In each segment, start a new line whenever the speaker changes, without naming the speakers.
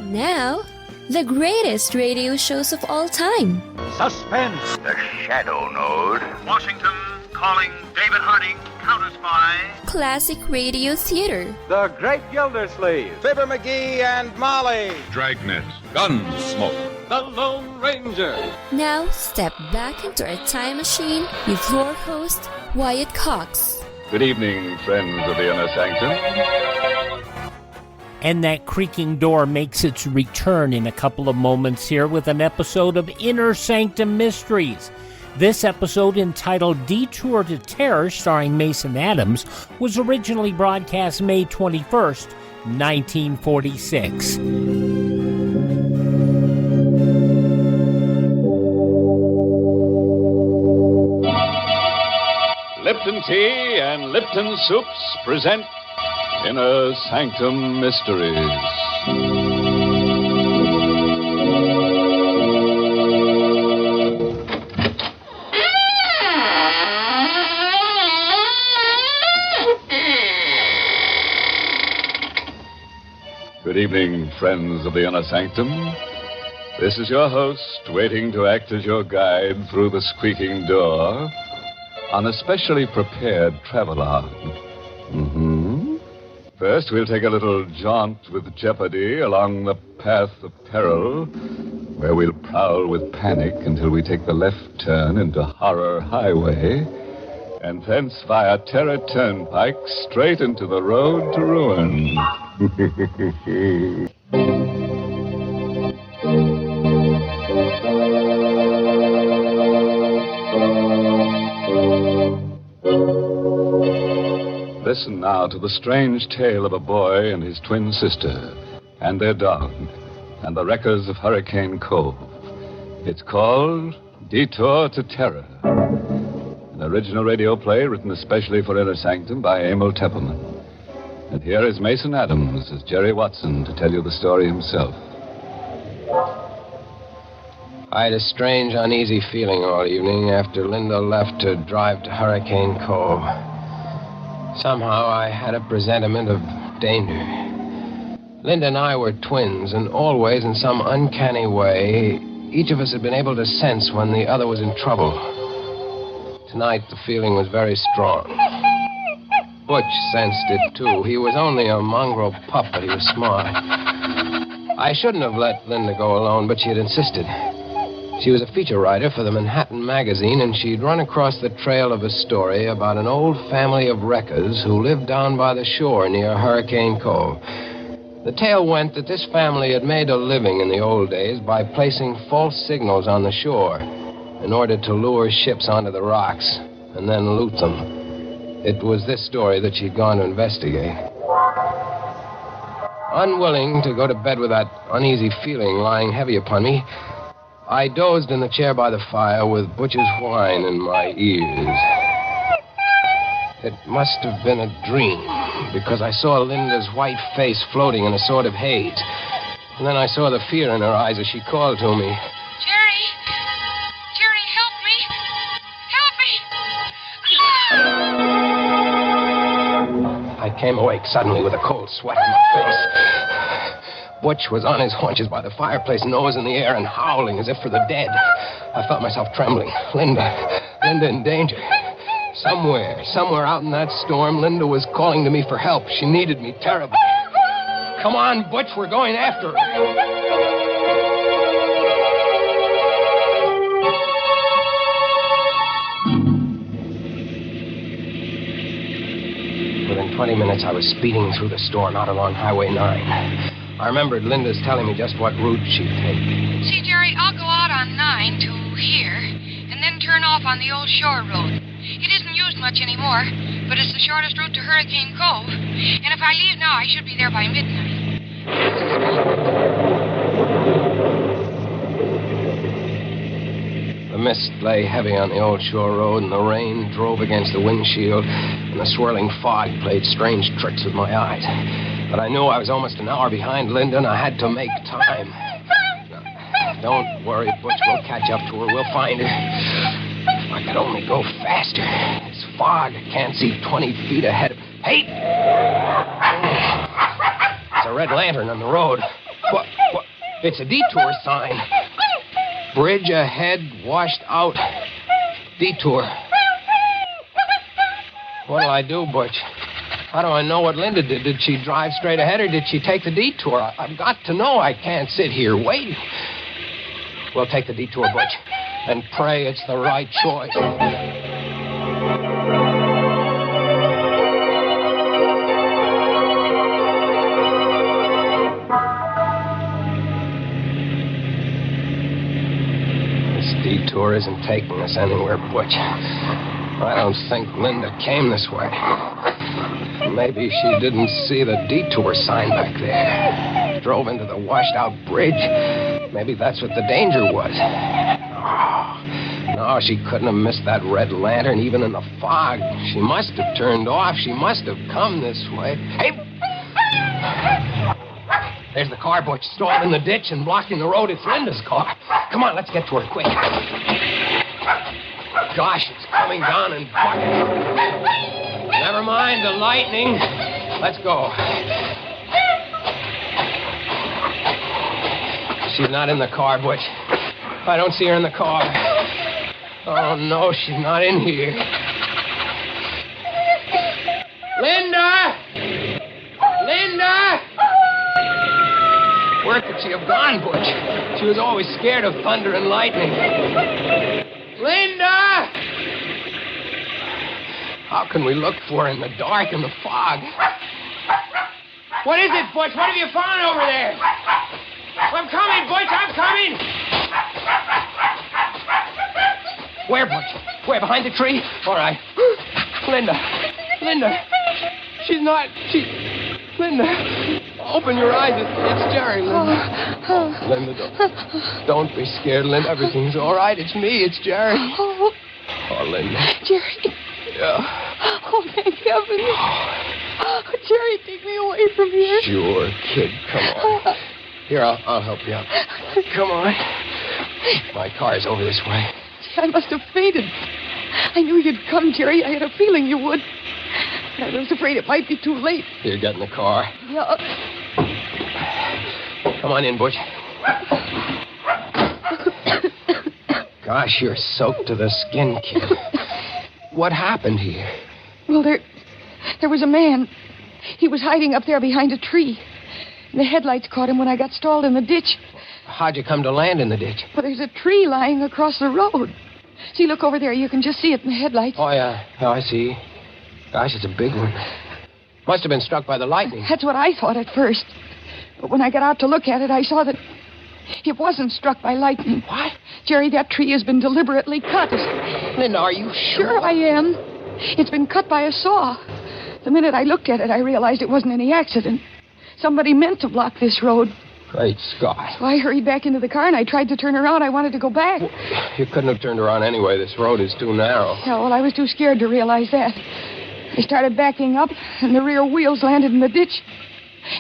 Now, the greatest radio shows of all time.
Suspense.
The Shadow Node.
Washington calling David Harding, Counter Spy.
Classic radio theater.
The Great Gildersleeve.
Fibber McGee and Molly.
Dragnet. Gunsmoke.
The Lone Ranger.
Now, step back into our time machine with your host, Wyatt Cox.
Good evening, friends of the Inner Sanctum.
And that creaking door makes its return in a couple of moments here with an episode of Inner-sanctum-mysteries. This episode, entitled Detour to Terror, starring Mason Adams, was originally broadcast May 21st, 1946.
Lipton Tea and Lipton Soups present Inner Sanctum Mysteries. Good evening, friends of the Inner Sanctum. This is your host, waiting to act as your guide through the squeaking door on a specially prepared travelogue. First, we'll take a little jaunt with jeopardy along the path of peril, where we'll prowl with panic until we take the left turn into Horror Highway, and thence via Terror Turnpike straight into the road to ruin. Listen now to the strange tale of a boy and his twin sister, and their dog, and the wreckers of Hurricane Cove. It's called Detour to Terror, an original radio play written especially for Inner Sanctum by Emil Teppelman. And here is Mason Adams as Jerry Watson to tell you the story himself.
I had a strange, uneasy feeling all evening after Linda left to drive to Hurricane Cove. Somehow I had a presentiment of danger. Linda and I were twins, and always, in some uncanny way, each of us had been able to sense when the other was in trouble. Tonight, the feeling was very strong. Butch sensed it, too. He was only a mongrel pup, but he was smart. I shouldn't have let Linda go alone, but she had insisted. She was a feature writer for the Manhattan Magazine, and she'd run across the trail of a story about an old family of wreckers who lived down by the shore near Hurricane Cove. The tale went that this family had made a living in the old days by placing false signals on the shore in order to lure ships onto the rocks and then loot them. It was this story that she'd gone to investigate. Unwilling to go to bed with that uneasy feeling lying heavy upon me, I dozed in the chair by the fire with Butch's whine in my ears. It must have been a dream, because I saw Linda's white face floating in a sort of haze. And then I saw the fear in her eyes as she called to me.
Jerry! Jerry, help me! Help me!
I came awake suddenly with a cold sweat on my face. Butch was on his haunches by the fireplace, nose in the air and howling as if for the dead. I felt myself trembling. Linda in danger. Somewhere out in that storm, Linda was calling to me for help. She needed me terribly. Come on, Butch, we're going after her. Within 20 minutes, I was speeding through the storm out along Highway 9. I remembered Linda's telling me just what route she'd take.
See, Jerry, I'll go out on 9 to here, and then turn off on the old shore road. It isn't used much anymore, but it's the shortest route to Hurricane Cove. And if I leave now, I should be there by midnight. The mist lay heavy on the old shore road, and the rain drove against the windshield, and the swirling fog played strange tricks with my eyes. But I knew I was almost an hour behind Linda, and I had to make time. Don't worry, Butch. We'll catch up to her. We'll find her. If I could only go faster. It's fog. I can't see 20 feet ahead. Hey! It's a red lantern on the road. What? It's a detour sign. Bridge ahead, washed out. Detour. What'll I do, Butch? How do I know what Linda did? Did she drive straight ahead or did she take the detour? I've got to know. I can't sit here waiting. We'll take the detour, Butch, and pray it's the right choice. This detour isn't taking us anywhere, Butch. I don't think Linda came this way. Maybe she didn't see the detour sign back there. Drove into the washed-out bridge. Maybe that's what the danger was. Oh, no, she couldn't have missed that red lantern even in the fog. She must have turned off. She must have come this way. Hey! There's the car, Butch, stalled in the ditch and blocking the road. It's Linda's car. Come on, let's get to her quick. Gosh, it's coming down in buckets. Never mind the lightning. Let's go. She's not in the car, Butch. I don't see her in the car. Oh, no, she's not in here. Linda! Linda! Where could she have gone, Butch? She was always scared of thunder and lightning. Linda! How can we look for her in the dark and the fog? What is it, Butch? What have you found over there? I'm coming, Butch, I'm coming! Where, Butch? Where, behind the tree? All right. Linda. She's not... Linda. Open your eyes. It's Jerry, Linda. Oh, Linda, don't be scared, Linda. Everything's all right. It's me. It's Jerry. Oh, Linda.
Jerry.
Yeah.
Oh, thank heaven. Oh, Jerry, take me away from here.
Sure, kid. Come on. Here, I'll help you out. Come on. My car's over this way.
I must have fainted. I knew you'd come, Jerry. I had a feeling you would. I was afraid it might be too late.
Here, get in the car.
Yeah.
Come on in, Butch. Gosh, you're soaked to the skin, kid. What happened here?
Well, there was a man. He was hiding up there behind a tree. The headlights caught him when I got stalled in the ditch.
How'd you come to land in the ditch?
Well, there's a tree lying across the road. See, look over there. You can just see it in the headlights.
Oh, yeah. Oh, I see. Gosh, it's a big one. Must have been struck by the lightning.
That's what I thought at first. But when I got out to look at it, I saw that it wasn't struck by lightning.
What?
Jerry, that tree has been deliberately cut.
Linda, are you sure?
Sure I am. It's been cut by a saw. The minute I looked at it, I realized it wasn't any accident. Somebody meant to block this road.
Great Scott.
So I hurried back into the car, and I tried to turn around. I wanted to go back.
Well, you couldn't have turned around anyway. This road is too narrow.
Yeah, well, I was too scared to realize that. I started backing up, and the rear wheels landed in the ditch.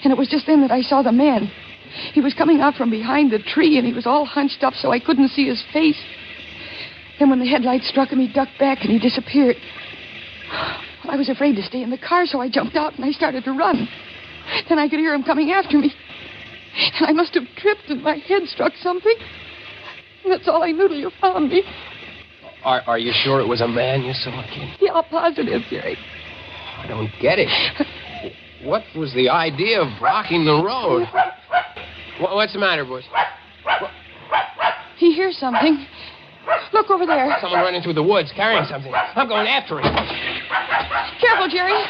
And it was just then that I saw the man. He was coming out from behind the tree, and he was all hunched up so I couldn't see his face. Then when the headlights struck him, he ducked back, and he disappeared. Well, I was afraid to stay in the car, so I jumped out, and I started to run. Then I could hear him coming after me. And I must have tripped, and my head struck something. And that's all I knew till you found me.
Are you sure it was a man you saw, kid?
Yeah, positive, Jerry.
I don't get it. What was the idea of blocking the road? What's the matter, Bush?
He hears something. Look over there.
Someone running through the woods carrying something. I'm going after him.
Careful, Jerry.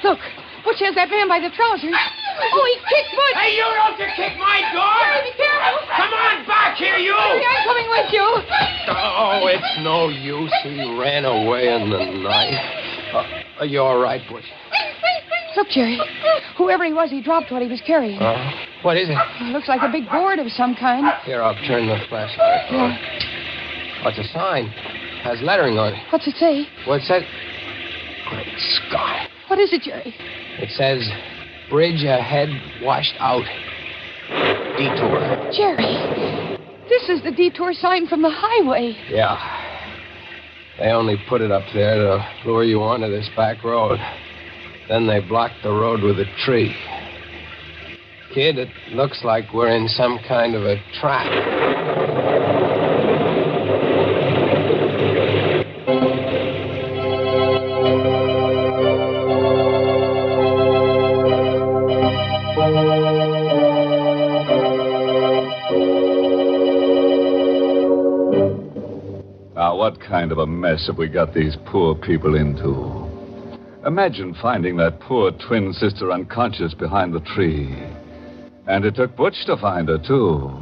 Look, Butch has that man by the trousers. Oh, he kicked Butch.
Hey, you don't kick my dog.
Jerry, be careful.
Come on back here, you.
Jerry, I'm coming with you.
Oh, it's no use. He ran away in the night. Are you all right, Butch?
Look, Jerry. Whoever he was, he dropped what he was carrying.
What is it?
It looks like a big board of some kind.
Here, I'll turn the flashlight on. Oh, it's a sign. It has lettering on it.
What's it say?
What it says? Great Scott.
What is it, Jerry?
It says, bridge ahead, washed out. Detour.
Jerry, this is the detour sign from the highway.
Yeah. They only put it up there to lure you onto this back road. Then they blocked the road with a tree.
kid. It looks like we're in some kind of a trap.
Now, what kind of a mess have we got these poor people into? Imagine finding that poor twin sister unconscious behind the tree. And it took Butch to find her, too.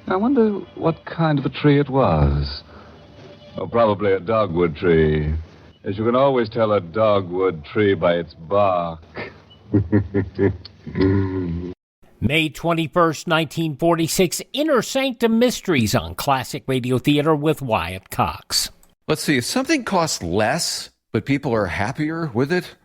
I wonder what kind of a tree it was. Oh, probably a dogwood tree. As you can always tell a dogwood tree by its bark.
May 21st, 1946, Inner Sanctum Mysteries on Classic Radio Theater with Wyatt Cox.
Let's see, if something costs less, but people are happier with it,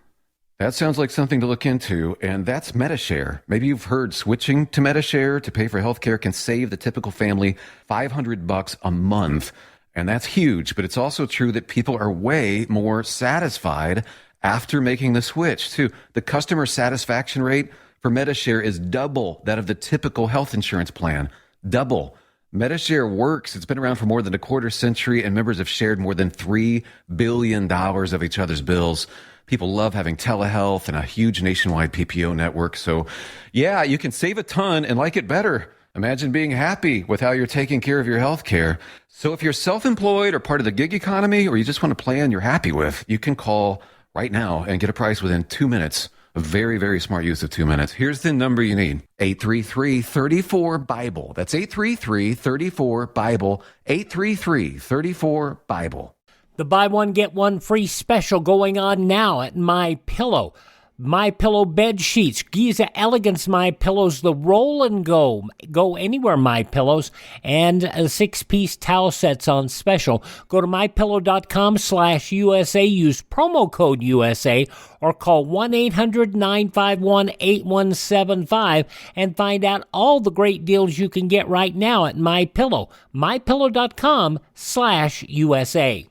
that sounds like something to look into, and that's MediShare. Maybe you've heard switching to MediShare to pay for healthcare can save the typical family $500 a month, and that's huge, but it's also true that people are way more satisfied after making the switch, too. The customer satisfaction rate for MediShare is double that of the typical health insurance plan. Double. MediShare works. It's been around for more than a quarter century, and members have shared more than $3 billion of each other's bills. People love having telehealth and a huge nationwide PPO network. So, yeah, you can save a ton and like it better. Imagine being happy with how you're taking care of your health care. So if you're self-employed or part of the gig economy, or you just want a plan you're happy with, you can call right now and get a price within 2 minutes. A very, very smart use of 2 minutes. Here's the number you need. 833-34-BIBLE. That's 833-34-BIBLE. 833-34-BIBLE.
The buy one, get one free special going on now at MyPillow. MyPillow bed sheets, Giza Elegance MyPillows, the roll and go anywhere MyPillows, and 6-piece towel sets on special. Go to mypillow.com/USA, use promo code USA, or call 1-800-951-8175 and find out all the great deals you can get right now at MyPillow. mypillow.com/USA.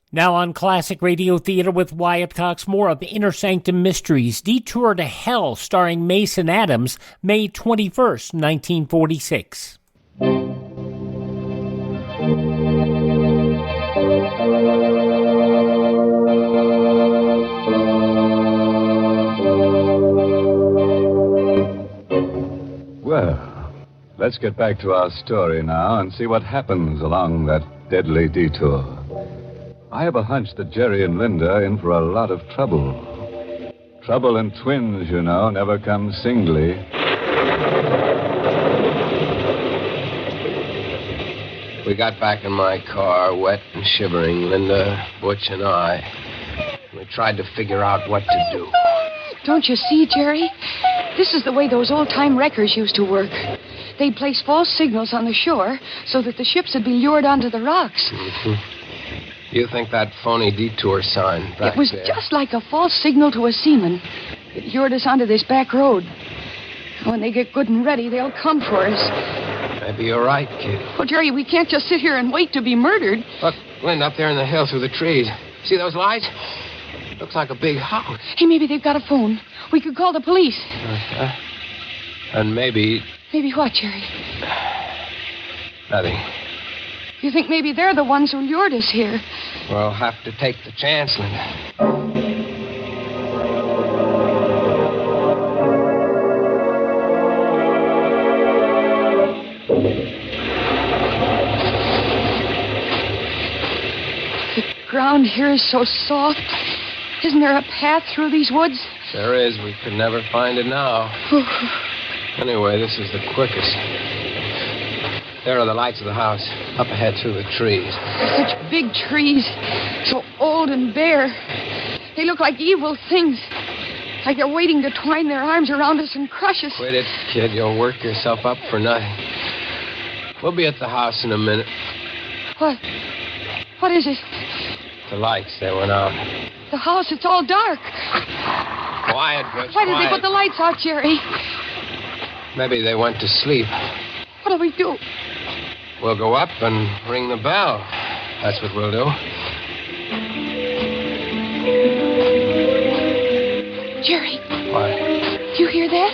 Now on Classic Radio Theater with Wyatt Cox, more of Inner Sanctum Mysteries, Detour to Hell, starring Mason Adams, May 21st, 1946.
Well, let's get back to our story now and see what happens along that deadly detour. I have a hunch that Jerry and Linda are in for a lot of trouble. Trouble and twins, you know, never come singly.
We got back in my car, wet and shivering, Linda, Butch, and I. We tried to figure out what to do.
Don't you see, Jerry? This is the way those old-time wreckers used to work. They'd place false signals on the shore so that the ships would be lured onto the rocks.
Mm-hmm. You think that phony detour sign back
It was
there?
just like a false signal to a seaman. It lured us onto this back road. When they get good and ready, they'll come for us.
Maybe you're right, kid.
Oh, Jerry, we can't just sit here and wait to be murdered.
Look, Linda, up there in the hill through the trees. See those lights? Looks like a big house.
Hey, maybe they've got a phone. We could call the police.
And maybe...
Maybe what, Jerry?
Nothing.
You think maybe they're the ones who lured us here?
We'll have to take the chance, Linda.
The ground here is so soft. Isn't there a path through these woods?
There is. We could never find it now. Anyway, this is the quickest. There are the lights of the house, up ahead through the trees.
Such big trees, so old and bare. They look like evil things, like they're waiting to twine their arms around us and crush us.
Quit it, kid. You'll work yourself up for nothing. We'll be at the house in a minute.
What? What is it?
The lights, they went out.
The house, it's all dark.
Quiet, Butch,
Why did they
quiet.
put the lights out, Jerry?
Maybe they went to sleep.
What'll we do?
We'll go up and ring the bell. That's what we'll do.
Jerry,
What?
you hear that?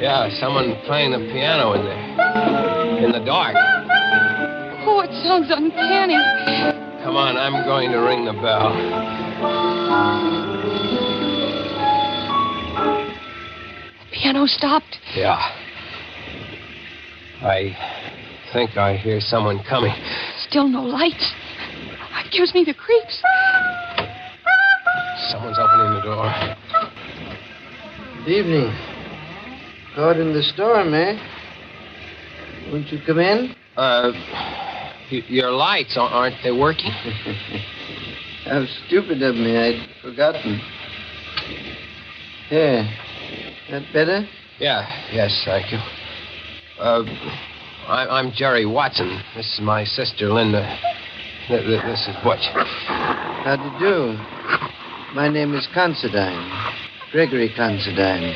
Yeah, someone playing the piano in there. In the dark.
Oh, it sounds uncanny.
Come on, I'm going to ring the bell.
The piano stopped.
Yeah. I think I hear someone coming.
Still no lights. It gives me the creeps.
Someone's opening the door.
Good evening. Caught in the storm, eh? Won't you come in?
Your lights, aren't they working?
How stupid of me. I'd forgotten. Here. That better?
Yes, thank you. I'm Jerry Watson. This is my sister, Linda. This is Butch.
How do you do? My name is Considine. Gregory Considine.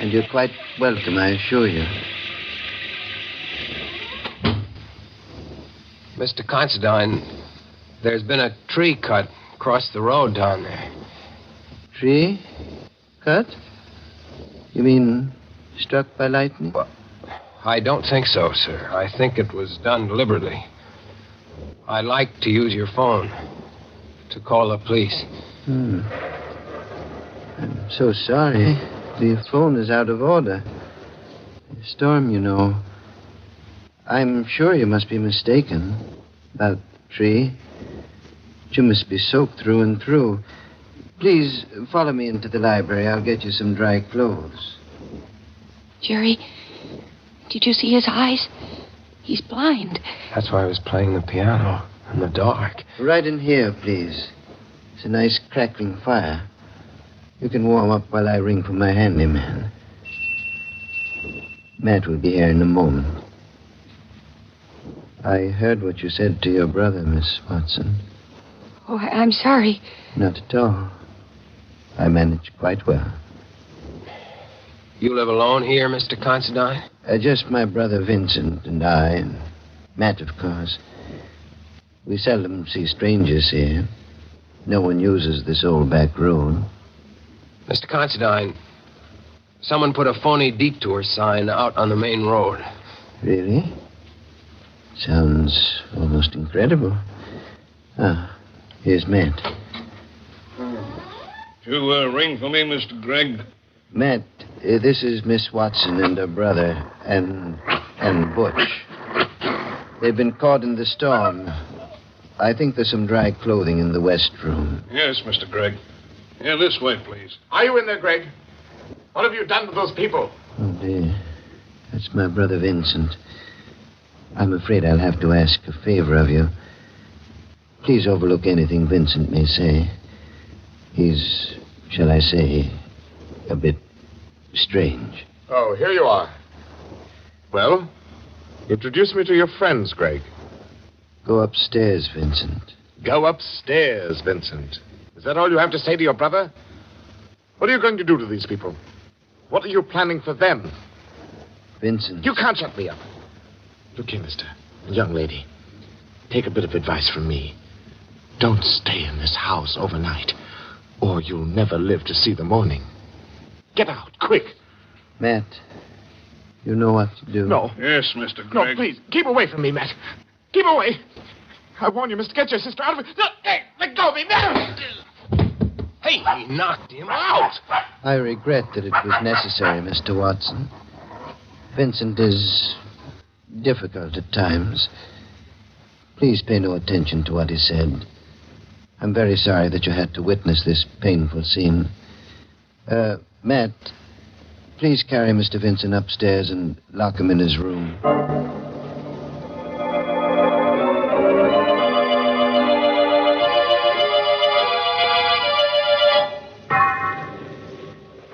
And you're quite welcome, I assure you.
Mr. Considine, there's been a tree cut across the road down there.
Tree? Cut? You mean struck by lightning?
Well, I don't think so, sir. I think it was done deliberately. I'd like to use your phone to call the police.
I'm so sorry. The phone is out of order. The storm, you know. I'm sure you must be mistaken about the tree. You must be soaked through and through. Please, follow me into the library. I'll get you some dry clothes.
Jerry, did you see his eyes? He's blind.
That's why I was playing the piano in the dark.
Right in here, please. It's a nice crackling fire. You can warm up while I ring for my handyman. Matt will be here in a moment. I heard what you said to your brother, Miss Watson.
Oh, I'm sorry.
Not at all. I managed quite well.
You live alone here, Mr. Considine?
Just my brother Vincent and I, and Matt, of course. We seldom see strangers here. No one uses this old back road.
Mr. Considine, someone put a phony detour sign out on the main road.
Really? Sounds almost incredible. Ah, here's Matt.
You ring for me, Mr. Gregg?
Matt, this is Miss Watson and her brother, and Butch. They've been caught in the storm. I think there's some dry clothing in the west room.
Yes, Mr. Gregg. Yeah, this way, please.
Are you in there, Greg? What have you done to those people?
Oh, dear. That's my brother Vincent. I'm afraid I'll have to ask a favor of you. Please overlook anything Vincent may say. He's, shall I say, a bit strange.
Oh, here you are. Well, introduce me to your friends, Greg.
Go upstairs, Vincent.
Go upstairs, Vincent. Is that all you have to say to your brother? What are you going to do to these people? What are you planning for them?
Vincent.
You can't shut me up. Look here, mister. Young lady. Take a bit of advice from me. Don't stay in this house overnight, or you'll never live to see the morning. Get out, quick.
Matt, you know what to do.
No.
Yes, Mr. Gregg.
No, please, keep away from me, Matt. Keep away. I warn you, mister, get your sister out of it. No, hey, let go of me, Matt.
Hey, he knocked him out.
I regret that it was necessary, Mr. Watson. Vincent is difficult at times. Please pay no attention to what he said. I'm very sorry that you had to witness this painful scene. Matt, please carry Mr. Vincent upstairs and lock him in his room.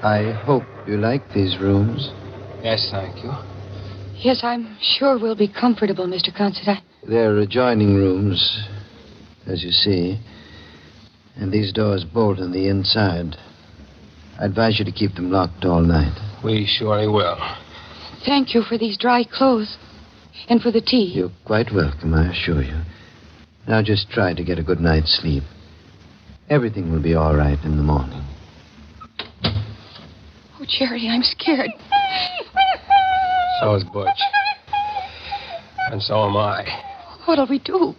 I hope you like these rooms.
Yes, thank you.
Yes, I'm sure we'll be comfortable, Mr. Considine.
They're adjoining rooms, as you see. And these doors bolt on the inside. I advise you to keep them locked all night.
We surely will.
Thank you for these dry clothes. And for the tea.
You're quite welcome, I assure you. Now just try to get a good night's sleep. Everything will be all right in the morning.
Oh, Jerry, I'm scared.
So is Butch. And so am I.
What'll we do?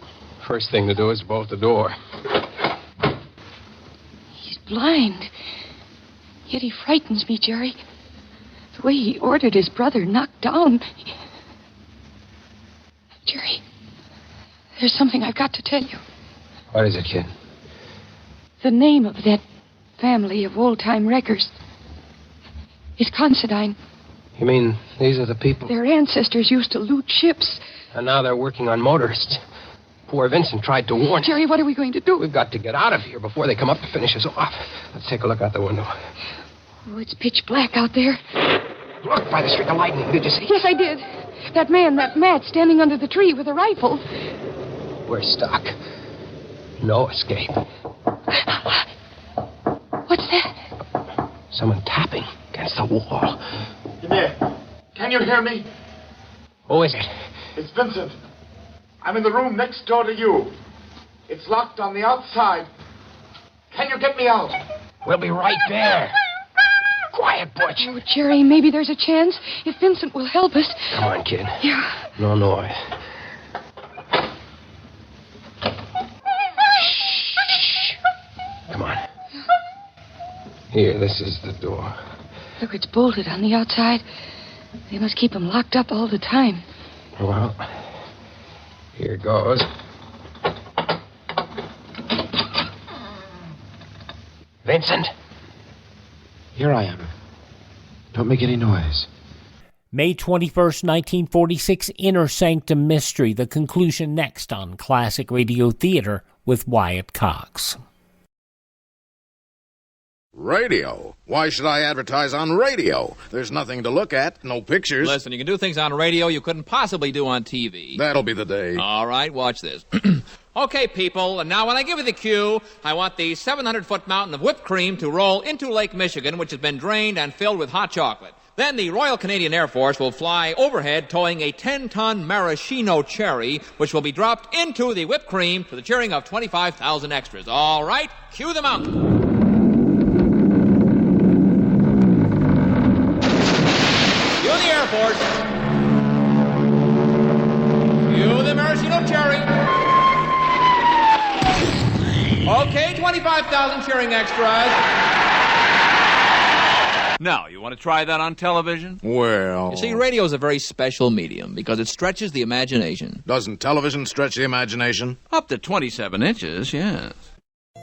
First thing to do is bolt the door.
He's blind. Yet he frightens me, Jerry. The way he ordered his brother knocked down. Jerry, there's something I've got to tell you.
What is it, kid?
The name of that family of old-time wreckers is Considine.
You mean these are the people?
Their ancestors used to loot ships.
And now they're working on motorists. Poor Vincent tried to warn...
Jerry, what are we going to do?
We've got to get out of here before they come up to finish us off. Let's take a look out the window.
Oh, it's pitch black out there.
Look, by the streak of lightning. Did you see?
Yes, I did. That man, that Matt, standing under the tree with a rifle.
We're stuck. No escape.
What's that?
Someone tapping against the wall.
In there. Can you hear me?
Who is it?
It's Vincent. I'm in the room next door to you. It's locked on the outside. Can you get me out?
We'll be right there. Quiet, Butch.
Oh, Jerry, maybe there's a chance if Vincent will help us.
Come on, kid.
Yeah.
No noise. Shh. Come on. Here, this is the door.
Look, it's bolted on the outside. They must keep him locked up all the time.
Well, here goes. Vincent?
Here I am. Don't make any noise.
May 21st, 1946, Inner Sanctum Mystery. The conclusion next on Classic Radio Theater with Wyatt Cox.
Radio? Why should I advertise on radio? There's nothing to look at, no pictures.
Listen, you can do things on radio you couldn't possibly do on TV.
That'll be the day.
All right, watch this. Okay, people, and now when I give you the cue, I want the 700-foot mountain of whipped cream to roll into Lake Michigan, which has been drained and filled with hot chocolate. Then the Royal Canadian Air Force will fly overhead towing a 10-ton maraschino cherry, which will be dropped into the whipped cream to the cheering of 25,000 extras. All right, cue the mountain. Cue the Air Force. Cue the maraschino cherry. Okay, 25,000 cheering extras. Now, you want to try that on television?
Well...
You see, radio is a very special medium because it stretches the imagination.
Doesn't television stretch the imagination?
Up to 27 inches, yes.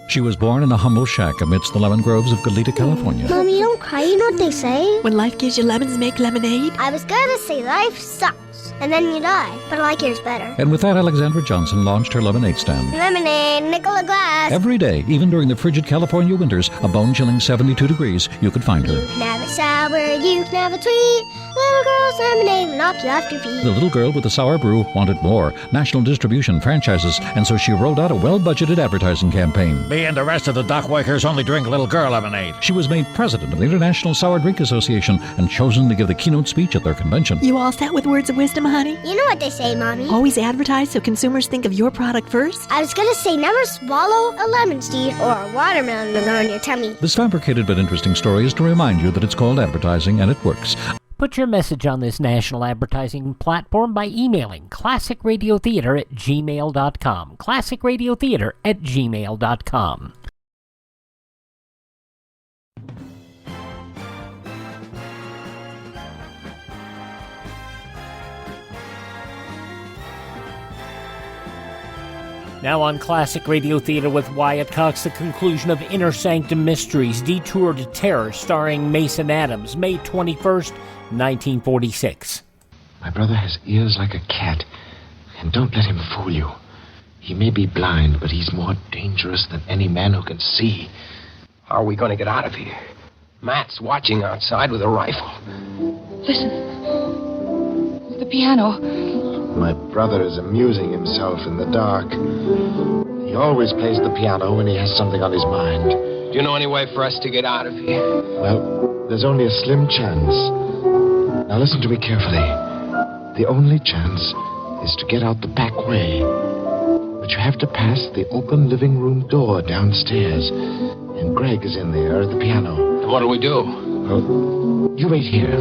She was born in a humble shack amidst the lemon groves of Goleta, California.
Mommy, don't cry. You know what they say? When life gives you lemons, make lemonade. I was gonna say life sucks, and then you die. But I like yours better.
And with that, Alexandra Johnson launched her lemonade stand.
Lemonade, nickel a glass.
Every day, even during the frigid California winters, a bone-chilling 72 degrees, you could find her.
You can have it sour, you can have it sweet. Little girl's lemonade will knock you off your feet.
The little girl with the sour brew wanted more, national distribution, franchises, and so she rolled out a well-budgeted advertising campaign.
Me and the rest of the dockworkers only drink little girl lemonade.
She was made president of the International Sour Drink Association and chosen to give the keynote speech at their convention.
You all set with words of wisdom, honey?
You know what they say, Mommy.
Always advertise so consumers think of your product first.
I was gonna say never swallow a lemon seed or a watermelon on your tummy.
This fabricated but interesting story is to remind you that it's called advertising and it works.
Put your message on this national advertising platform by emailing classicradiotheater@gmail.com. classicradiotheater@gmail.com. Now on Classic Radio Theater with Wyatt Cox, the conclusion of Inner Sanctum Mysteries, Detour to Terror, starring Mason Adams, May 21st, 1946.
My brother has ears like a cat, and don't let him fool you. He may be blind, but he's more dangerous than any man who can see.
How are we going to get out of here? Matt's watching outside with a rifle.
Listen. The piano.
My brother is amusing himself in the dark. He always plays the piano when he has something on his mind.
Do you know any way for us to get out of here?
Well, there's only a slim chance. Now listen to me carefully. The only chance is to get out the back way, But you have to pass the open living room door downstairs. And Greg is in there at the piano.
What do we do?
You wait here.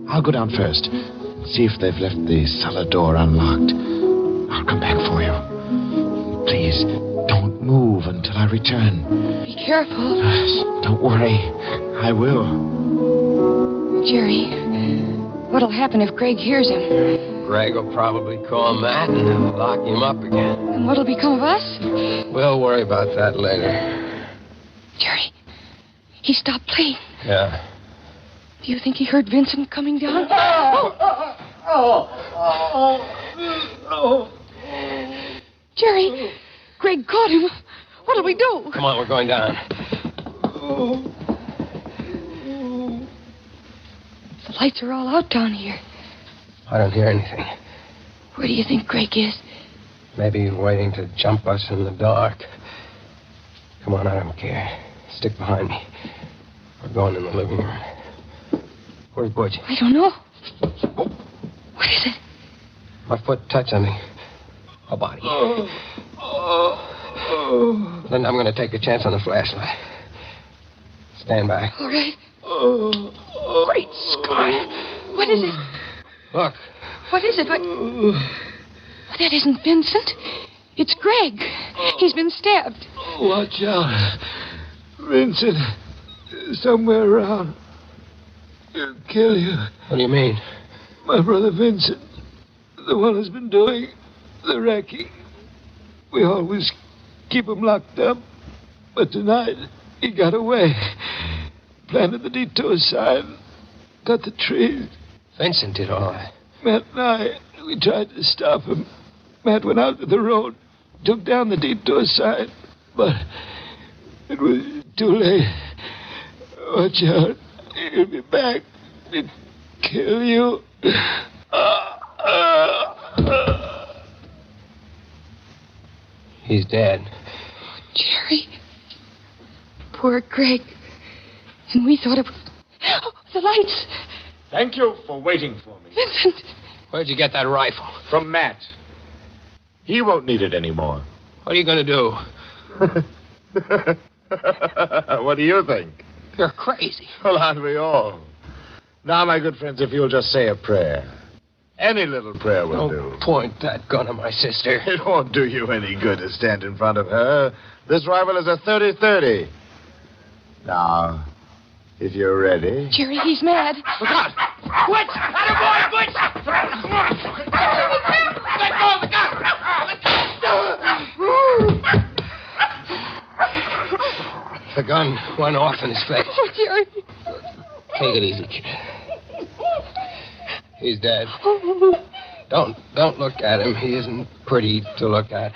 I'll go down first and see if they've left the cellar door unlocked. I'll come back for you. Please, don't move until I return.
Be careful.
Don't worry. I will.
Jerry, what'll happen if Greg hears him?
Greg will probably call Matt and lock him up again.
And what'll become of us?
We'll worry about that later.
Jerry, he stopped playing.
Yeah.
Do you think he heard Vincent coming down? Jerry, Greg caught him. What'll we do?
Come on, we're going down.
The lights are all out down here.
I don't hear anything.
Where do you think Greg is?
Maybe waiting to jump us in the dark. Come on, I don't care. Stick behind me. We're going in the living room. Where's Butch?
I don't know. What is it?
My foot touched something. A body. Then I'm going to take a chance on the flashlight. Stand back.
All right. Great Scott. What is it?
Look.
What is it? What? That isn't Vincent. It's Greg. He's been stabbed.
Watch out. Vincent is somewhere around. He'll kill you.
What do you mean?
My brother Vincent, the one who's been doing the wrecking. We always keep him locked up. But tonight, he got away. Planted the detour sign. Cut the trees.
Vincent did all that.
Matt and I, we tried to stop him. Matt went out to the road, took down the detour sign. But it was too late. Watch out. He'll be back to kill you.
He's dead.
Jerry. Poor Greg. And we thought it was... Oh, the lights.
Thank you for waiting for me.
Vincent.
Where'd you get that rifle?
From Matt. He won't need it anymore.
What are you going to do?
What do you think?
You're crazy.
Well, aren't we all? Now, my good friends, if you'll just say a prayer. Any little prayer will do.
Don't point that gun at my sister.
It won't do you any good to stand in front of her. This rifle is a 30-30. Now, if you're ready...
Jerry, he's mad.
Look out!
Butch! Attaboy, Butch! Let go of the gun!
The gun went off in his face.
Oh, Jerry.
Take it easy, kid. He's dead. Don't look at him. He isn't pretty to look at.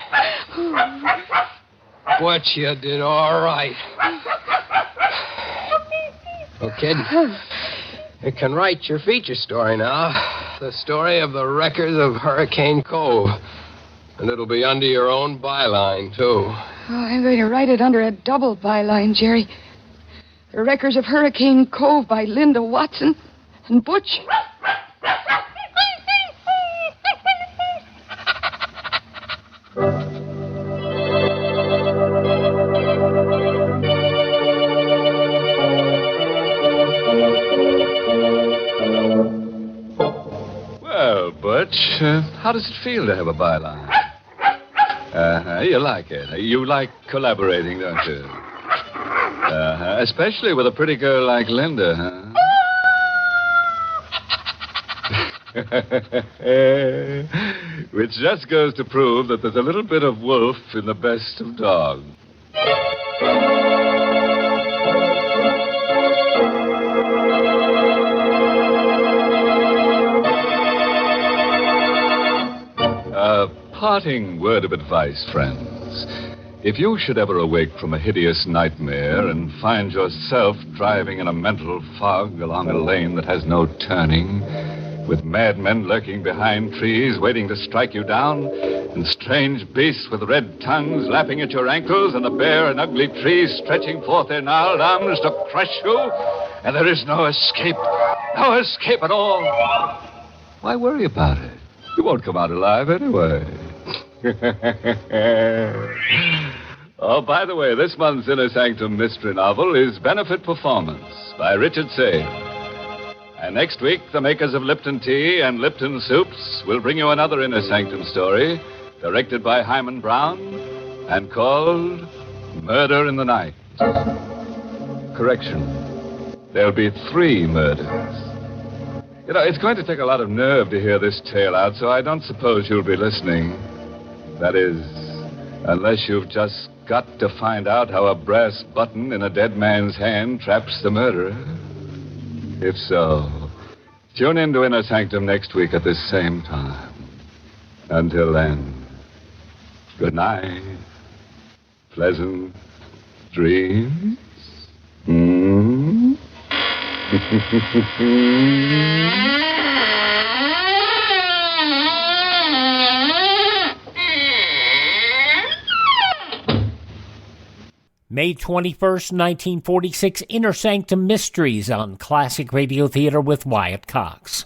Butch, you did all right. Well, kid, you can write your feature story now. The story of the wreckers of Hurricane Cove. And it'll be under your own byline, too.
Oh, I'm going to write it under a double byline, Jerry. The Wreckers of Hurricane Cove by Linda Watson and Butch.
Well, Butch, how does it feel to have a byline? You like it. You like collaborating, don't you? Especially with a pretty girl like Linda, huh? Which just goes to prove that there's a little bit of wolf in the best of dogs. Parting word of advice, friends. If you should ever awake from a hideous nightmare and find yourself driving in a mental fog along a lane that has no turning, with madmen lurking behind trees waiting to strike you down, and strange beasts with red tongues lapping at your ankles, and a bare and ugly trees stretching forth their gnarled arms to crush you, and there is no escape at all, why worry about it? You won't come out alive anyway. Oh, by the way, this month's Inner Sanctum mystery novel is Benefit Performance by Richard Sage. And next week, the makers of Lipton Tea and Lipton Soups will bring you another Inner Sanctum story, directed by Hyman Brown, and called Murder in the Night. Correction. There'll be 3 murders. You know, it's going to take a lot of nerve to hear this tale out, so I don't suppose you'll be listening. That is, unless you've just got to find out how a brass button in a dead man's hand traps the murderer. If so, tune in to Inner Sanctum next week at this same time. Until then, good night. Pleasant dreams.
May 21st, 1946, Inner Sanctum Mysteries on Classic Radio Theater with Wyatt Cox.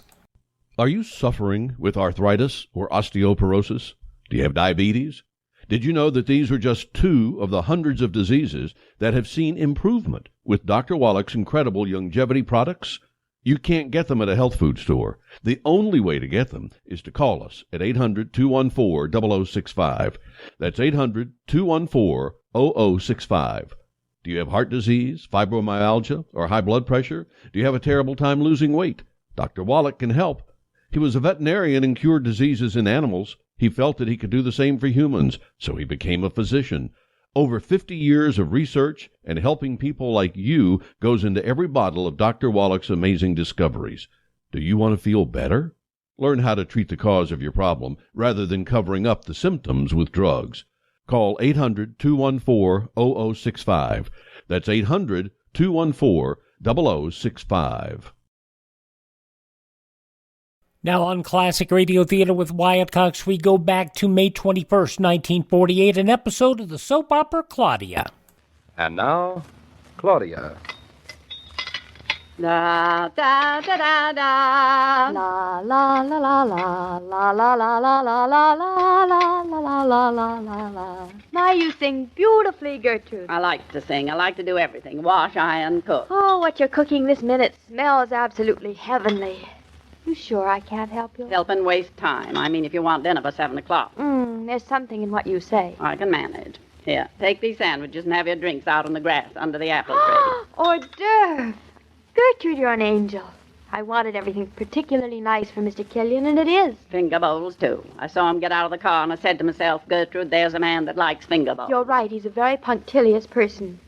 Are you suffering with arthritis or osteoporosis? Do you have diabetes? Did you know that these are just 2 of the hundreds of diseases that have seen improvement with Dr. Wallach's incredible longevity products? You can't get them at a health food store. The only way to get them is to call us at 800-214-0065. That's 800-214-0065. Do you have heart disease, fibromyalgia, or high blood pressure? Do you have a terrible time losing weight? Dr. Wallach can help. He was a veterinarian and cured diseases in animals. He felt that he could do the same for humans, so he became a physician. Over 50 years of research and helping people like you goes into every bottle of Dr. Wallach's amazing discoveries. Do you want to feel better? Learn how to treat the cause of your problem rather than covering up the symptoms with drugs. Call 800-214-0065. That's 800-214-0065.
Now on Classic Radio Theater with Wyatt Cox, we go back to May 21st, 1948, an episode of the soap opera Claudia.
And now, Claudia.
Da da da da da la la la la la la la la la la la la la la la la.
My, you sing beautifully, Gertrude.
I like to sing. I like to do everything. Wash, iron, cook.
Oh, what you're cooking this minute smells absolutely heavenly. You sure I can't help you?
Help and waste time. I mean, if you want dinner by 7 o'clock.
There's something in what you say.
I can manage. Here, take these sandwiches and have your drinks out on the grass under the apple tree.
Hors d'oeuvres. Gertrude, you're an angel. I wanted everything particularly nice for Mr. Killian, and it is.
Finger bowls, too. I saw him get out of the car, and I said to myself, Gertrude, there's a man that likes finger bowls.
You're right. He's a very punctilious person.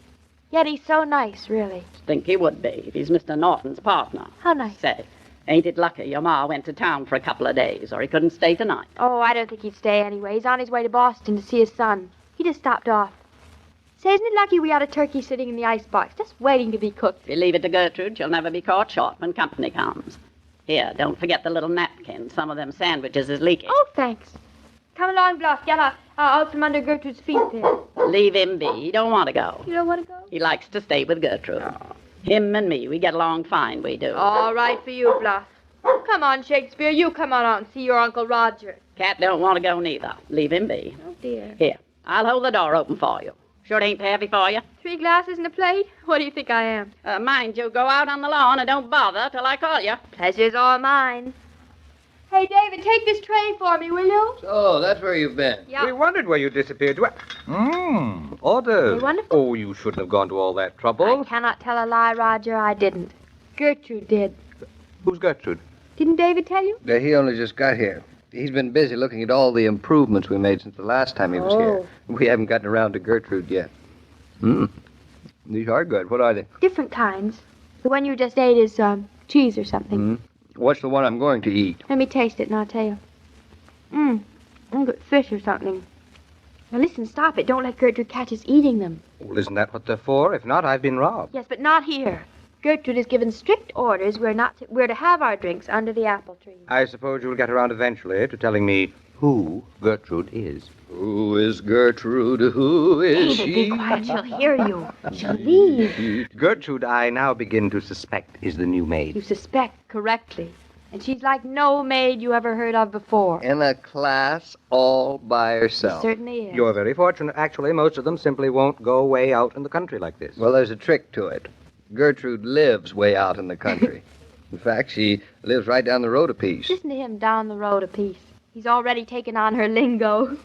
Yet he's so nice, really.
Think he would be if he's Mr. Norton's partner.
How nice.
Say, ain't it lucky your ma went to town for a couple of days, or he couldn't stay tonight?
Oh, I don't think he'd stay anyway. He's on his way to Boston to see his son. He just stopped off. Say, isn't it lucky we had a turkey sitting in the icebox, just waiting to be cooked?
If you leave it to Gertrude, she'll never be caught short when company comes. Here, don't forget the little napkin. Some of them sandwiches is leaking.
Oh, thanks. Come along, Bluff. Get out from under Gertrude's feet there.
Leave him be. He don't want to go.
You don't want to go?
He likes to stay with Gertrude. Oh. Him and me, we get along fine, we do.
All right for you, Bluff. Come on, Shakespeare. You come on out and see your Uncle Roger.
Cat don't want to go neither. Leave him be.
Oh, dear.
Here, I'll hold the door open for you. Sure it ain't too heavy for you?
3 glasses and a plate? What do you think I am?
Mind you, go out on the lawn and don't bother till I call you.
Pleasure's all mine. Hey, David, take this tray for me, will you?
Oh, that's where you've been.
Yeah.
We wondered where you disappeared. Hors d'oeuvres.
Hey, wonderful.
Oh, you shouldn't have gone to all that trouble.
I cannot tell a lie, Roger. I didn't. Gertrude did.
Who's Gertrude?
Didn't David tell you?
He only just got here. He's been busy looking at all the improvements we made since the last time he was here. We haven't gotten around to Gertrude yet. These are good. What are they?
Different kinds. The one you just ate is cheese or something.
What's the one I'm going to eat?
Let me taste it and I'll tell you. Good fish or something. Now listen, stop it. Don't let Gertrude catch us eating them.
Well, isn't that what they're for? If not, I've been robbed.
Yes, but not here. Gertrude has given strict orders we're to have our drinks under the apple tree.
I suppose you'll get around eventually to telling me who Gertrude is.
Who is Gertrude? Who is
David,
she?
be quiet. She'll hear you. She'll leave.
Gertrude, I now begin to suspect, is the new maid.
You suspect correctly. And she's like no maid you ever heard of before.
In a class all by herself.
She certainly is.
You're very fortunate. Actually, most of them simply won't go way out in the country like this.
Well, there's a trick to it. Gertrude lives way out in the country. In fact, she lives right down the road a piece.
Listen to him down the road a piece. He's already taken on her lingo.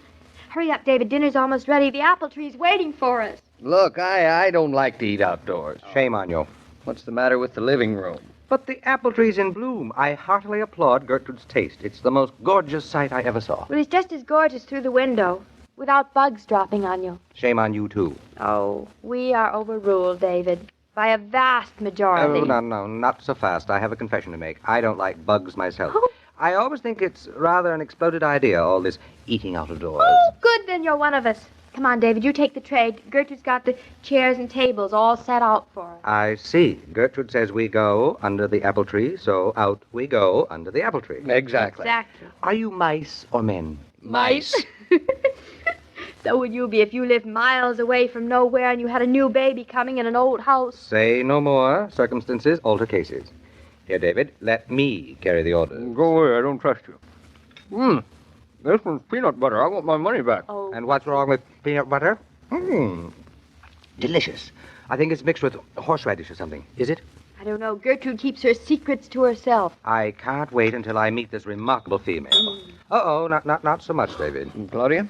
Hurry up, David. Dinner's almost ready. The apple tree's waiting for us.
Look, I don't like to eat outdoors.
Shame on you.
What's the matter with the living room?
But the apple tree's in bloom. I heartily applaud Gertrude's taste. It's the most gorgeous sight I ever saw.
Well, it's just as gorgeous through the window, without bugs dropping on you.
Shame on you, too.
Oh, we are overruled, David, by a vast majority.
Oh, no, not so fast. I have a confession to make. I don't like bugs myself. I always think it's rather an exploded idea, all this eating out of doors.
Oh, good, then you're one of us. Come on, David, you take the tray. Gertrude's got the chairs and tables all set out for us.
I see. Gertrude says we go under the apple tree, so out we go under the apple tree.
Exactly.
Are you mice or men?
Mice.
So would you be if you lived miles away from nowhere and you had a new baby coming in an old house.
Say no more. Circumstances alter cases. Here, David, let me carry the orders.
Go away. I don't trust you. This one's peanut butter. I want my money back.
Oh.
And what's wrong with peanut butter? Delicious. I think it's mixed with horseradish or something. Is it?
I don't know. Gertrude keeps her secrets to herself.
I can't wait until I meet this remarkable female. Uh-oh, not so much, David.
Claudia?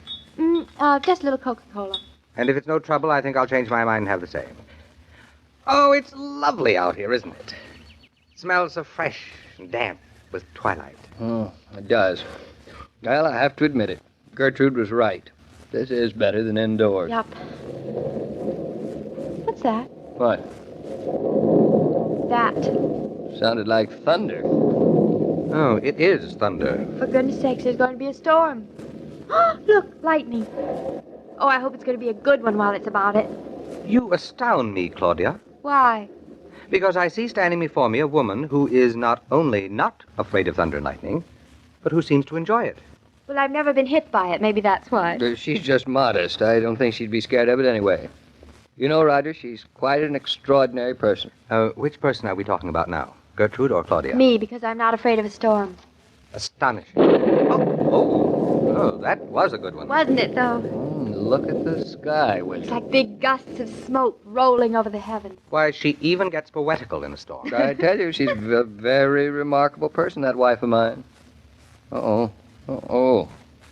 Just a little Coca-Cola.
And if it's no trouble, I think I'll change my mind and have the same. Oh, it's lovely out here, isn't it? Smells so fresh and damp with twilight.
Oh, it does. Well, I have to admit it. Gertrude was right. This is better than indoors.
Yup. What's that?
What?
That.
Sounded like thunder.
Oh, it is thunder.
For goodness sakes, there's going to be a storm. Look, lightning. Oh, I hope it's going to be a good one while it's about it.
You astound me, Claudia.
Why?
Because I see standing before me a woman who is not only not afraid of thunder and lightning, but who seems to enjoy it.
Well, I've never been hit by it. Maybe that's why.
She's just modest. I don't think she'd be scared of it anyway. You know, Roger, she's quite an extraordinary person.
Which person are we talking about now? Gertrude or Claudia?
Me, because I'm not afraid of a storm.
Astonishing. Oh, that was a good one.
Wasn't it, though?
Look at the sky with
It's like big gusts of smoke rolling over the heavens.
Why, she even gets poetical in a storm.
I tell you, she's a very remarkable person, that wife of mine. Uh-oh.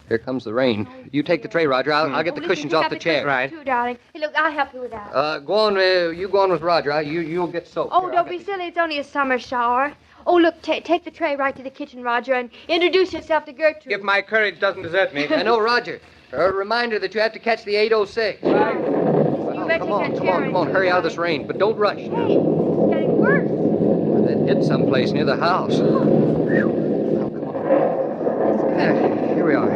Here comes the rain. You take the tray, Roger. I'll get the cushions off the chair.
Right.
Too, darling. Hey, look, I'll help you with that.
Go on. You go on with Roger. You'll get soaked.
Oh, don't be silly. It's only a summer shower. Oh, look, take the tray right to the kitchen, Roger, and introduce yourself to Gertrude.
If my courage doesn't desert me.
I know, Roger. A reminder that you have to catch the 806.
Right.
Come on. Hurry out of this rain, but don't rush.
Hey, it's getting worse.
It hit someplace near the house. Here we are.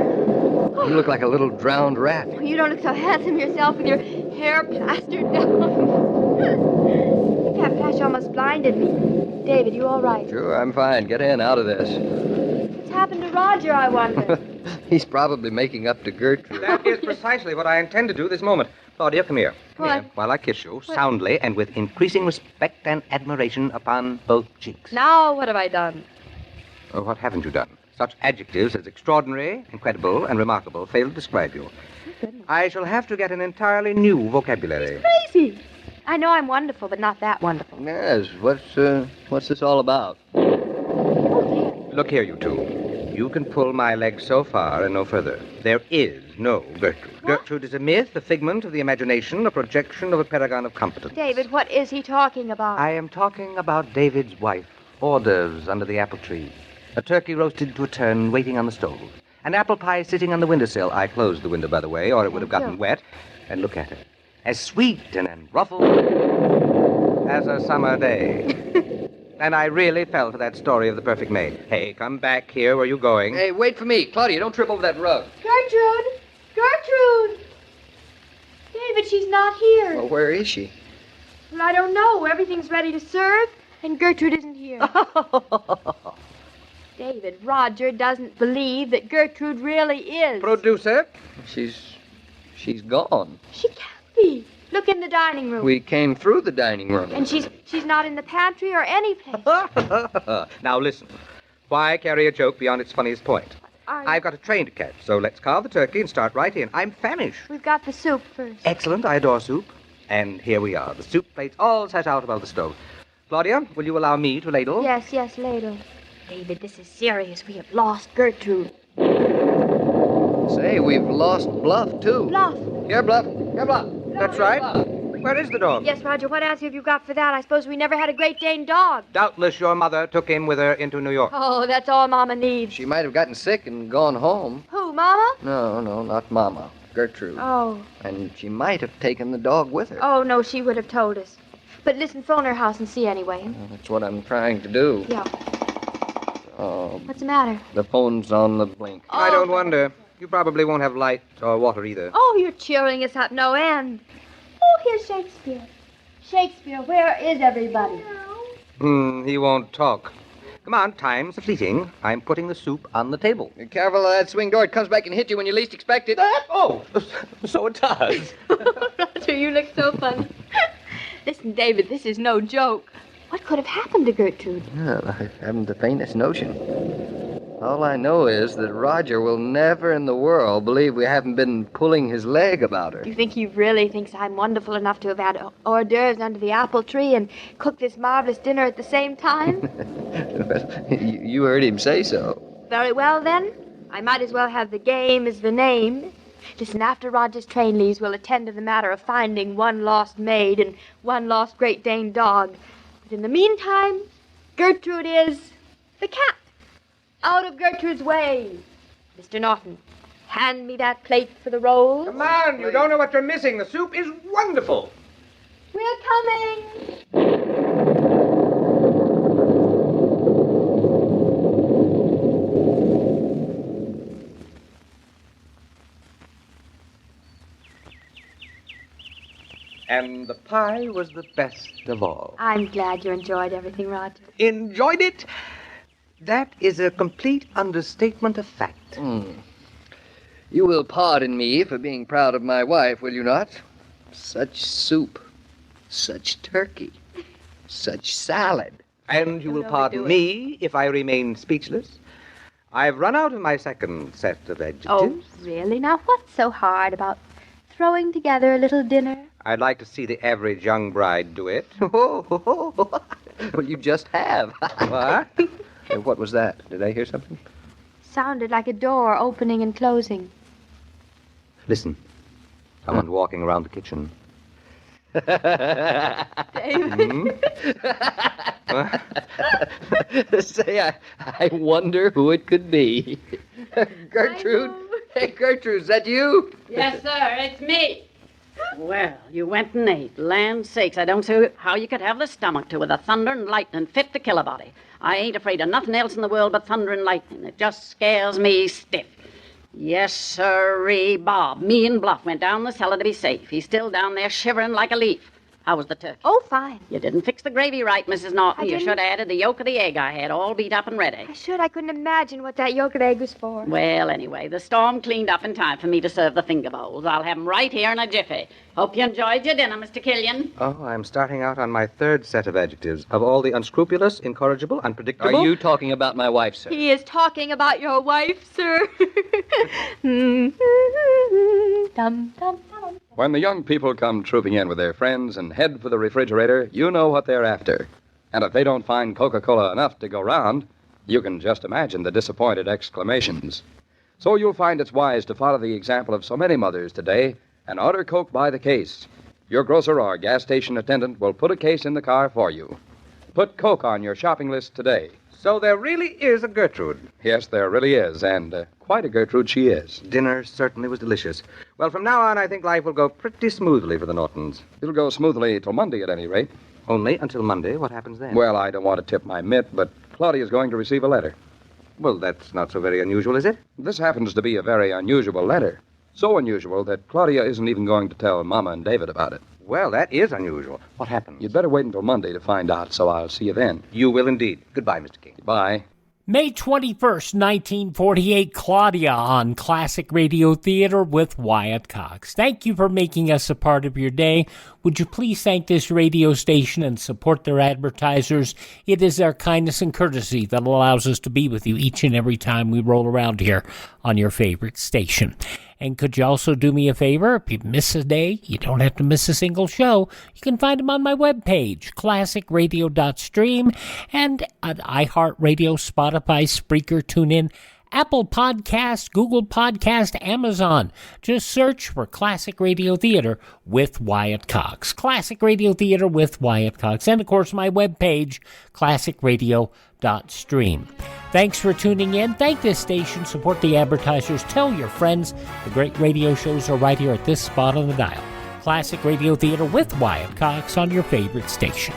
You look like a little drowned rat.
You don't look so handsome yourself with your hair plastered down. That flash almost blinded me. David, you all right?
Sure, I'm fine. Get in, out of this.
What's happened to Roger, I wonder?
He's probably making up to Gertrude.
That is precisely what I intend to do this moment. Claudia, come here.
What?
Here, while I kiss you, soundly and with increasing respect and admiration upon both cheeks.
Now, what have I done?
Oh, what haven't you done? Such adjectives as extraordinary, incredible, and remarkable fail to describe you. I shall have to get an entirely new vocabulary.
Crazy. I know I'm wonderful, but not that wonderful.
Yes, what's this all about?
Look here, you two. You can pull my leg so far and no further. There is no Gertrude.
What?
Gertrude is a myth, a figment of the imagination, a projection of a paragon of competence.
David, what is he talking about?
I am talking about David's wife. Hors d'oeuvres under the apple tree. A turkey roasted to a turn waiting on the stove. An apple pie sitting on the windowsill. I closed the window, by the way, or it would have gotten wet. And look at her. As sweet and unruffled as a summer day. And I really fell for that story of the perfect maid. Hey, come back here. Where are you going?
Hey, wait for me. Claudia, don't trip over that rug.
Gertrude! Gertrude! David, she's not here.
Well, where is she?
Well, I don't know. Everything's ready to serve, and Gertrude isn't here. David, Roger doesn't believe that Gertrude really is.
Producer?
She's gone.
She can't be. Look in the dining room.
We came through the dining room.
And she's not in the pantry or any place.
Now listen. Why carry a joke beyond its funniest point? I've got a train to catch, so let's carve the turkey and start right in. I'm famished.
We've got the soup first.
Excellent. I adore soup. And here we are. The soup plates all set out above the stove. Claudia, will you allow me to ladle?
Yes, ladle. David, this is serious. We have lost Gertrude.
Say, we've lost Bluff, too.
Bluff.
Here, Bluff.
That's right. Where is the dog?
Yes, Roger, what answer have you got for that? I suppose we never had a Great Dane dog.
Doubtless your mother took him with her into New York.
Oh, that's all Mama needs.
She might have gotten sick and gone home.
Who, Mama?
No, not Mama. Gertrude.
Oh.
And she might have taken the dog with her.
Oh, no, she would have told us. But listen, phone her house and see anyway.
Well, that's what I'm trying to do.
Yeah.
Oh.
What's the matter?
The phone's on the blink.
Oh. I don't wonder. You probably won't have light or water either.
Oh, you're cheering us up no end. Oh, here's Shakespeare. Shakespeare, where is everybody?
He won't talk. Come on, time's fleeting. I'm putting the soup on the table.
Be careful of that swing door. It comes back and hit you when you least expect it.
Oh, so it does.
Roger, you look so funny. Listen, David, this is no joke. What could have happened to Gertrude?
Well, I haven't the faintest notion. All I know is that Roger will never in the world believe we haven't been pulling his leg about her.
Do you think he really thinks I'm wonderful enough to have had hors d'oeuvres under the apple tree and cooked this marvelous dinner at the same time?
You heard him say so.
Very well, then. I might as well have the game as the name. Listen, after Roger's train leaves, we'll attend to the matter of finding one lost maid and one lost Great Dane dog. But in the meantime, Gertrude is the cat. Out of Gertrude's way. Mr. Norton, hand me that plate for the rolls.
Come on, you don't know what you're missing. The soup is wonderful.
We're coming.
And the pie was the best of all.
I'm glad you enjoyed everything, Roger.
Enjoyed it? That is a complete understatement of fact.
You will pardon me for being proud of my wife, will you not? Such soup, such turkey, such salad.
And you will pardon me if I remain speechless. I've run out of my second set of adjectives.
Oh, really? Now, what's so hard about throwing together a little dinner?
I'd like to see the average young bride do it.
Well, you just have.
What?
What was that? Did I hear something?
Sounded like a door opening and closing.
Listen. Someone's walking around the kitchen.
David?
Say, I wonder who it could be. Gertrude? Hey, Gertrude, is that you?
Yes, sir, it's me. Well, you went and ate. Land sakes, I don't see how you could have the stomach to with a thunder and lightning fit to kill a body. I ain't afraid of nothing else in the world but thunder and lightning. It just scares me stiff. Yes, sirree, Bob. Me and Bluff went down the cellar to be safe. He's still down there shivering like a leaf. How was the turkey?
Oh, fine.
You didn't fix the gravy right, Mrs. Norton. You should have added the yolk of the egg I had all beat up and ready.
I couldn't imagine what that yolk of egg was for.
Well, anyway, the storm cleaned up in time for me to serve the finger bowls. I'll have 'em right here in a jiffy. Hope you enjoyed your dinner, Mr. Killian.
Oh, I'm starting out on my third set of adjectives. Of all the unscrupulous, incorrigible, unpredictable...
Are you talking about my wife, sir?
He is talking about your wife, sir. Dum, dum, dum.
When the young people come trooping in with their friends and head for the refrigerator, you know what they're after. And if they don't find Coca-Cola enough to go round, you can just imagine the disappointed exclamations. So you'll find it's wise to follow the example of so many mothers today and order Coke by the case. Your grocer or gas station attendant will put a case in the car for you. Put Coke on your shopping list today.
So there really is a Gertrude.
Yes, there really is, and quite a Gertrude she is.
Dinner certainly was delicious. Well, from now on, I think life will go pretty smoothly for the Nortons.
It'll go smoothly till Monday, at any rate.
Only until Monday. What happens then?
Well, I don't want to tip my mitt, but Claudia's going to receive a letter.
Well, that's not so very unusual, is it?
This happens to be a very unusual letter. So unusual that Claudia isn't even going to tell Mama and David about it.
Well, that is unusual. What happened?
You'd better wait until Monday to find out, so I'll see you then.
You will indeed. Goodbye, Mr. King.
Goodbye.
May 21st, 1948, Claudia on Classic Radio Theater with Wyatt Cox. Thank you for making us a part of your day. Would you please thank this radio station and support their advertisers? It is their kindness and courtesy that allows us to be with you each and every time we roll around here on your favorite station. And could you also do me a favor? If you miss a day, you don't have to miss a single show. You can find them on my webpage, classicradio.stream, and at iHeartRadio, Spotify, Spreaker, TuneIn, Apple Podcast, Google Podcast, Amazon. Just search for Classic Radio Theater with Wyatt Cox. Classic Radio Theater with Wyatt Cox. And, of course, my webpage, classicradio.stream. Thanks for tuning in. Thank this station. Support the advertisers. Tell your friends the great radio shows are right here at this spot on the dial. Classic Radio Theater with Wyatt Cox on your favorite station.